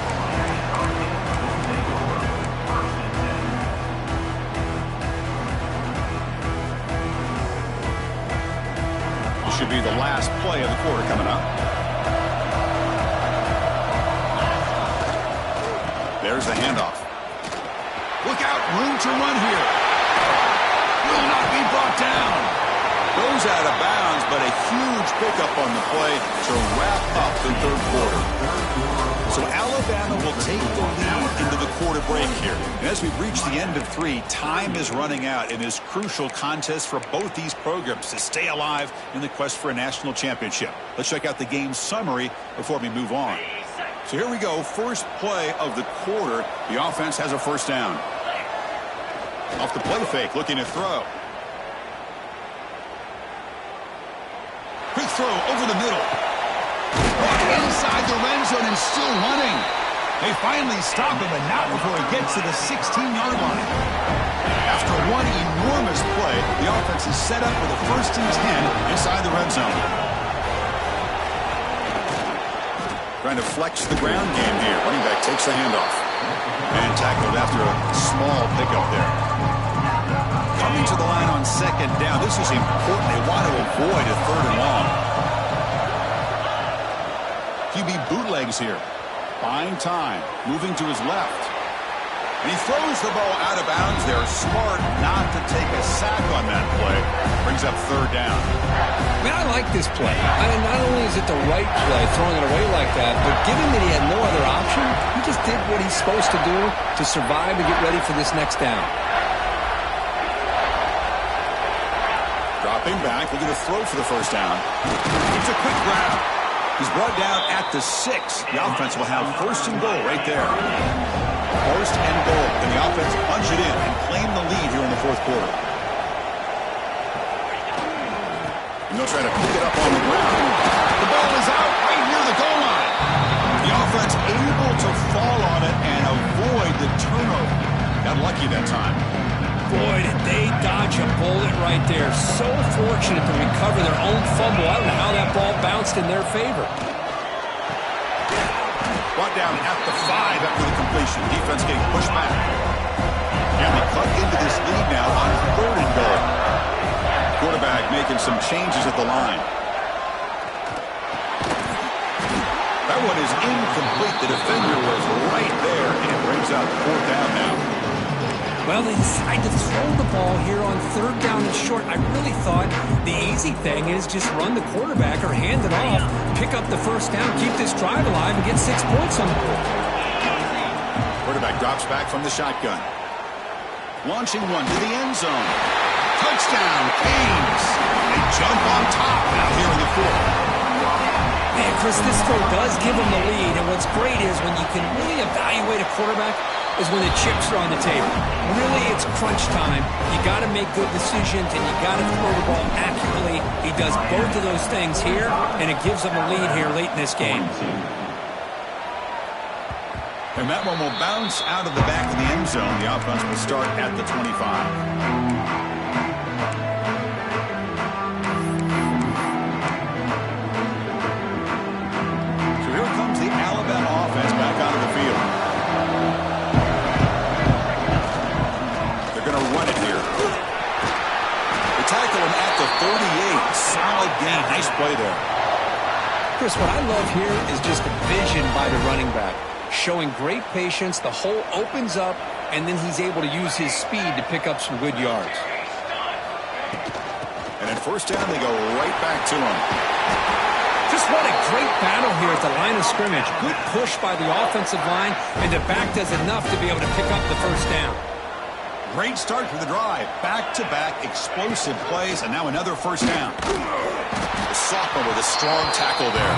This should be the last play of the quarter coming up. There's the handoff. Look out, room to run here. Will not be brought down. Goes out of bounds, but a huge pickup on the play to wrap up the third quarter. So Alabama will take the lead into the quarter break here. And as we've reached the end of 3, time is running out in this crucial contest for both these programs to stay alive in the quest for a national championship. Let's check out the game summary before we move on. So here we go. First play of the quarter. The offense has a first down. Off the play fake, looking to throw. Quick throw over the middle. Inside the red zone and still running. They finally stop him, but not before he gets to the 16-yard line. After one enormous play, the offense is set up with a 1st and 10 inside the red zone. Trying to flex the ground game here. Running back takes the handoff. And tackled after a small pickup there. Coming to the line on 2nd down. This is important. They want to avoid a 3rd and long. QB bootlegs here. Buying time. Moving to his left. And he throws the ball out of bounds there. Smart not to take a sack on that play. Brings up 3rd down. I mean, I like this play. Not only is it the right play, throwing it away like that, but given that he had no other option, he just did what he's supposed to do to survive and get ready for this next down. Dropping back, looking to throw for the 1st down. It's a quick grab. He's brought down at the 6. The offense will have 1st and goal right there. 1st and goal. And the offense punch it in and claim the lead here in the 4th quarter. And they'll try to pick it up on the ground. The ball is out right near the goal line. The offense able to fall on it and avoid the turnover. Got lucky that time. Boy, did they dodge a bullet right there. So fortunate to recover their own fumble. I don't know how that ball bounced in their favor. Brought down at the 5 after the completion. Defense getting pushed back. And they cut into this lead now on 3rd and goal. Quarterback making some changes at the line. That one is incomplete. The defender was right there, and it brings out 4th down now. Well, they decide to throw the ball here on 3rd down and short. I really thought the easy thing is just run the quarterback or hand it off, pick up the 1st down, keep this drive alive, and get 6 points on the board. Quarterback drops back from the shotgun. Launching one to the end zone. Touchdown, Canes. They jump on top now here in the 4th. Man, Chris, this throw does give them the lead, and what's great is when you can really evaluate a quarterback is when the chips are on the table. Really, it's crunch time. You got to make good decisions, and you got to throw the ball accurately. He does both of those things here, and it gives them a lead here late in this game. And that one will bounce out of the back of the end zone. The offense will start at the 25. Tackle him at the 38. Solid gain. Nice play there. Chris, what I love here is just the vision by the running back. Showing great patience. The hole opens up, and then he's able to use his speed to pick up some good yards. And at 1st down, they go right back to him. Just what a great battle here at the line of scrimmage. Good push by the offensive line, and the back does enough to be able to pick up the 1st down. Great start to the drive. Back-to-back explosive plays, and now another 1st down. The sophomore with a strong tackle there.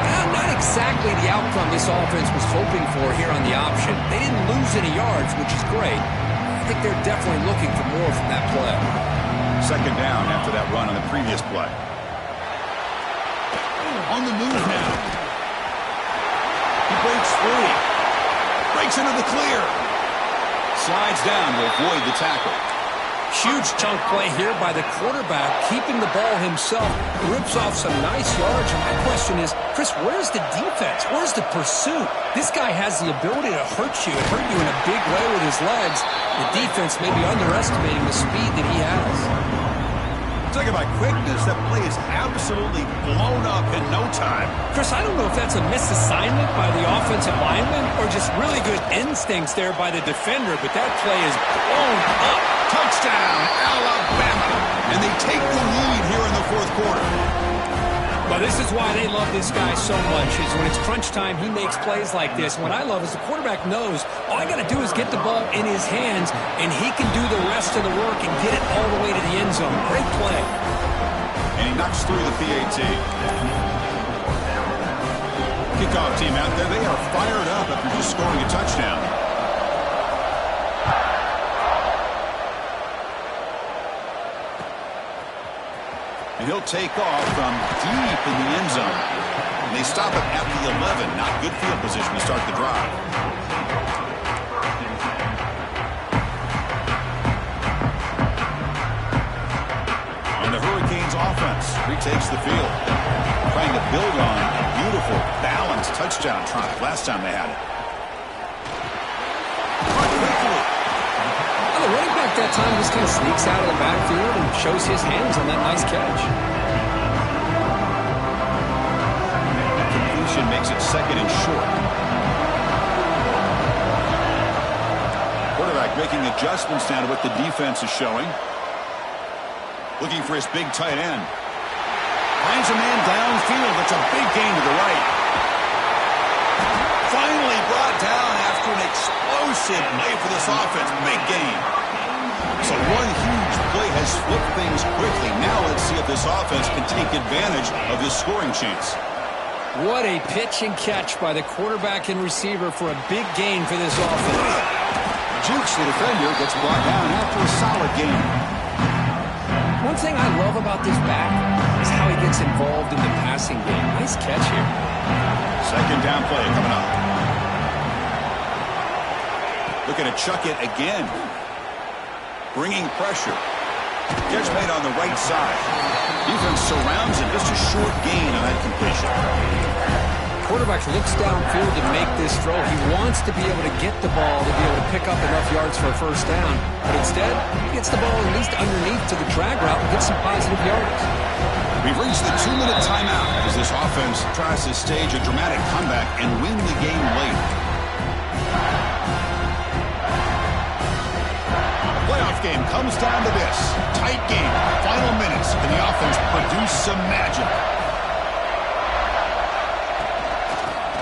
Well, not exactly the outcome this offense was hoping for here on the option. They didn't lose any yards, which is great. I think they're definitely looking for more from that play. 2nd down after that run on the previous play. On the move now. He breaks free. Breaks into the clear. Slides down to avoid the tackle. Huge chunk play here by the quarterback, keeping the ball himself. Rips off some nice yards. And my question is, Chris, where's the defense? Where's the pursuit? This guy has the ability to hurt you in a big way with his legs. The defense may be underestimating the speed that he has. Talking about quickness, that play is absolutely blown up in no time. Chris, I don't know if that's a misassignment by the offensive lineman or just really good instincts there by the defender, but that play is blown up. Touchdown, Alabama. And they take the lead here in the fourth quarter. Well, this is why they love this guy so much, is when it's crunch time, he makes plays like this. What I love is the quarterback knows all I got to do is get the ball in his hands, and he can do the rest of the work and get it all the way to the end zone. Great play. And he knocks through the PAT. Kickoff team out there, they are fired up after just scoring a touchdown. And he'll take off from deep in the end zone. And they stop it at the 11. Not good field position to start the drive. On the Hurricanes offense, retakes the field. Trying to build on a beautiful, balanced touchdown drive last time they had it. The running back that time just kind of sneaks out of the backfield and shows his hands on that nice catch. Completion makes it second and short. Quarterback making adjustments now to what the defense is showing. Looking for his big tight end. Finds a man downfield. That's a big gain to the right. Finally brought down after an explosive play for this offense. Big gain. So one huge play has flipped things quickly. Now let's see if this offense can take advantage of this scoring chance. What a pitch and catch by the quarterback and receiver for a big gain for this offense. Jukes the defender, gets brought down after a solid game. One thing I love about this back is how he gets involved in the passing game. Nice catch here. Second down play coming up. Looking to chuck it again. Bringing pressure. Catch made on the right side. Defense surrounds it. Just a short gain on that completion. Quarterback looks downfield to make this throw. He wants to be able to get the ball to be able to pick up enough yards for a first down. But instead, he gets the ball at least underneath to the drag route and gets some positive yardage. We've reached the 2-minute timeout as this offense tries to stage a dramatic comeback and win the game late. The playoff game comes down to this. Tight game. Final minutes. Can the offense produce some magic?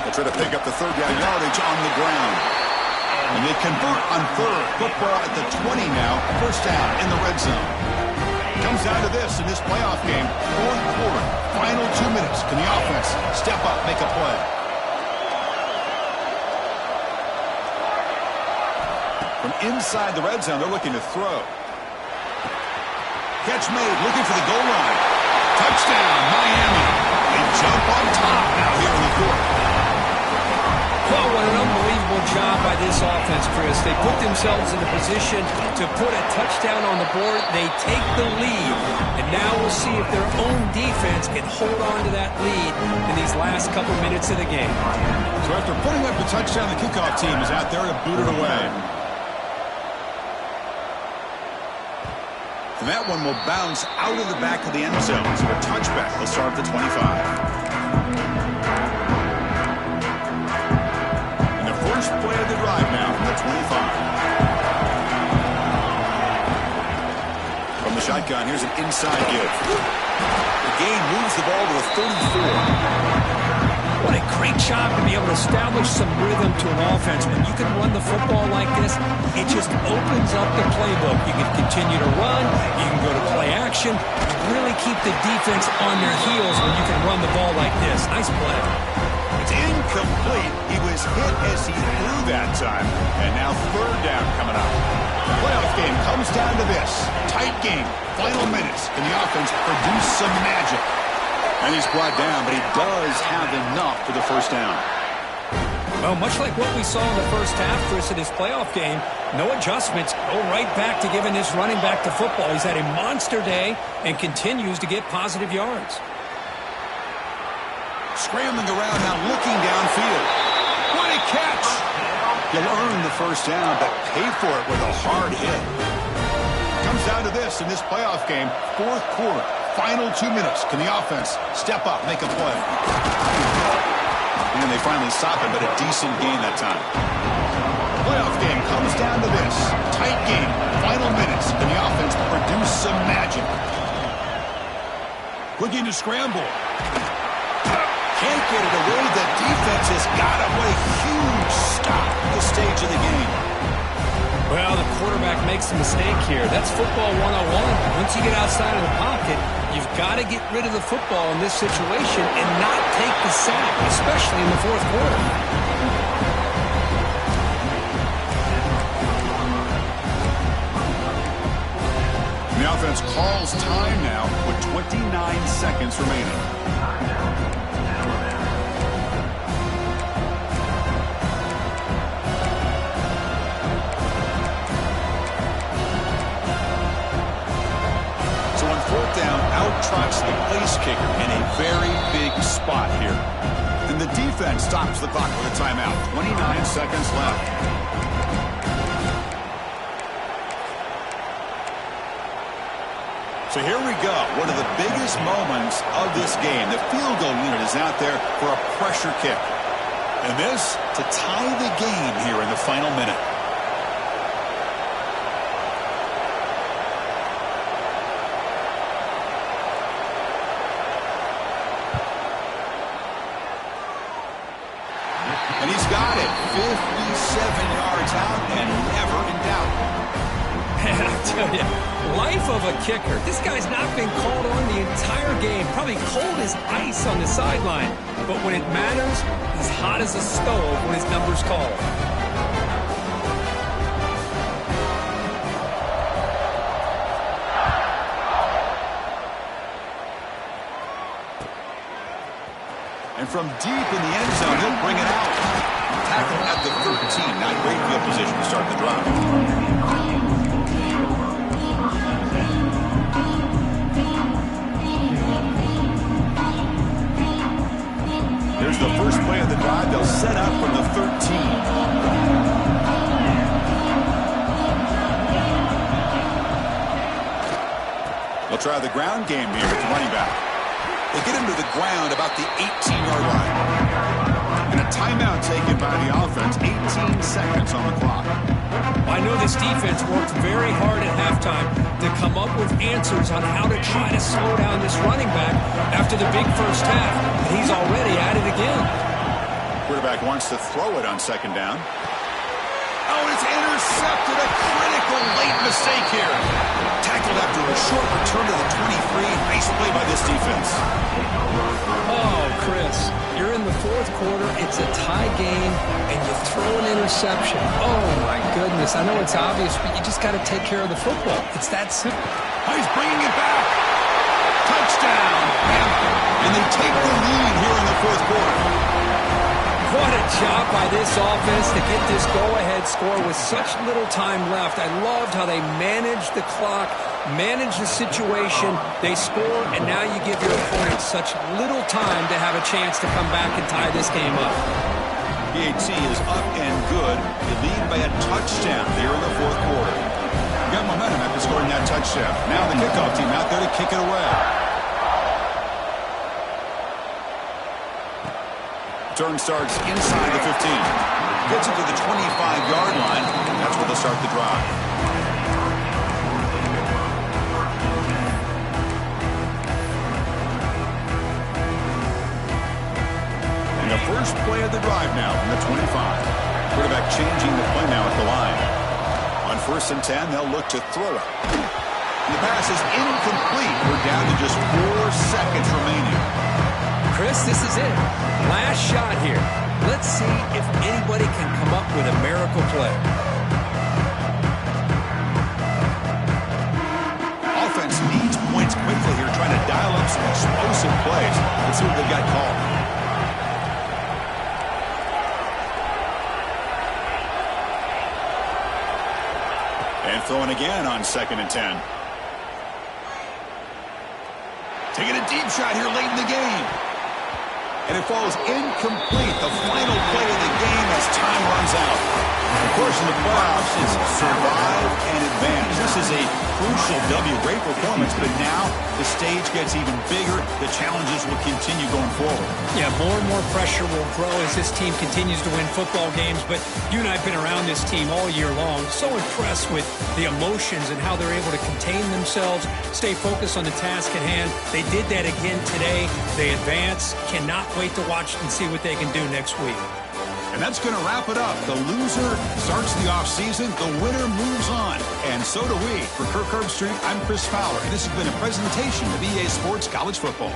They try to pick up the third down yardage on the ground. And they convert on third. Football at the 20 now. First down in the red zone. Comes down to this in this playoff game. Fourth quarter. Final 2 minutes. Can the offense step up, make a play? From inside the red zone, they're looking to throw. Catch made, looking for the goal line. Touchdown, Miami. They jump on top now here in the fourth. Well, what an unbelievable job by this offense, Chris. They put themselves in a position to put a touchdown on the board. They take the lead. And now we'll see if their own defense can hold on to that lead in these last couple minutes of the game. So after putting up the touchdown, the kickoff team is out there to boot it away. And that one will bounce out of the back of the end zone. So a touchback will start at the 25. First play of the drive now from the 25. From the shotgun, here's an inside give. The game moves the ball to the 34. What a great job to be able to establish some rhythm to an offense. When you can run the football like this, it just opens up the playbook. You can continue to run. You can go to play action. Really keep the defense on their heels when you can run the ball like this. Nice play. It's incomplete. He was hit as he threw that time. And now third down coming up. The playoff game comes down to this. Tight game. Final minutes. Can the offense produce some magic? And he's brought down, but he does have enough for the first down. Well, much like what we saw in the first half, Chris, in his playoff game, no adjustments. Go right back to giving this running back to football. He's had a monster day and continues to get positive yards. Scrambling around now, looking downfield. What a catch! You'll earn the first down, but pay for it with a hard hit. Comes down to this in this playoff game, fourth quarter, final 2 minutes. Can the offense step up, make a play? And they finally stop it, but a decent gain that time. Playoff game comes down to this. Tight game, final minutes. Can the offense produce some magic? Looking to scramble. Can't get it away. The defense has got him. What a huge stop at this stage of the game. Well, the quarterback makes a mistake here. That's football 101. Once you get outside of the pocket, you've got to get rid of the football in this situation and not take the sack, especially in the fourth quarter. The offense calls time now with 29 seconds remaining. Down, out trots the place kicker in a very big spot here. And the defense stops the clock with a timeout. 29 seconds left. So here we go. One of the biggest moments of this game. The field goal unit is out there for a pressure kick. And this to tie the game here in the final minute. And he's got it. 57 yards out and never in doubt. And I'll tell you, life of a kicker. This guy's not been called on the entire game. Probably cold as ice on the sideline. But when it matters, he's hot as a stove when his number's called. And from deep in the end zone, he'll bring it out. Tackle at the 13. Not great field position to start the drive. Here's the first play of the drive. They'll set up from the 13. They'll try the ground game here with the running back. They get him to the ground about the 18-yard line. And a timeout taken by the offense. 18 seconds on the clock. I know this defense worked very hard at halftime to come up with answers on how to try to slow down this running back after the big first half. And he's already at it again. Quarterback wants to throw it on second down. Oh, it's intercepted. A critical late mistake here. Tackled after a short return to the 23. Nice play by this defense. Oh, Chris, you're in the fourth quarter. It's a tie game, and you throw an interception. Oh, my goodness. I know it's obvious, but you just got to take care of the football. It's that simple. Oh, he's bringing it back. Touchdown. And they take the lead here in the fourth quarter. What a job by this offense to get this go-ahead score with such little time left. I loved how they managed the clock, managed the situation. They score, and now you give your opponent such little time to have a chance to come back and tie this game up. PAT is up and good. They lead by a touchdown here in the fourth quarter. You got momentum after scoring that touchdown. Now the kickoff team out there to kick it away. Turn starts inside the 15. Gets it to the 25-yard line. That's where they'll start the drive. And the first play of the drive now from the 25. Quarterback changing the play now at the line. On 1st and 10, they'll look to throw it. And the pass is incomplete. We're down to just 4 seconds remaining. Chris, this is it. Last shot here. Let's see if anybody can come up with a miracle play. Offense needs points quickly here, trying to dial up some explosive plays. Let's see what they've got called. And throwing again on 2nd and 10. Taking a deep shot here late in the game. And it falls incomplete. The final play of the game as time runs out. Of course, in the playoffs, it's survive and advance. This is a crucial W. Great performance, but now the stage gets even bigger. The challenges will continue going forward. Yeah, more and more pressure will grow as this team continues to win football games. But you and I have been around this team all year long. So impressed with the emotions and how they're able to contain themselves, stay focused on the task at hand. They did that again today. They advance. Cannot wait to watch and see what they can do next week. And that's going to wrap it up. The loser starts the offseason. The winner moves on. And so do we. For Kirk Herbstreit, I'm Chris Fowler. And this has been a presentation of EA Sports College Football.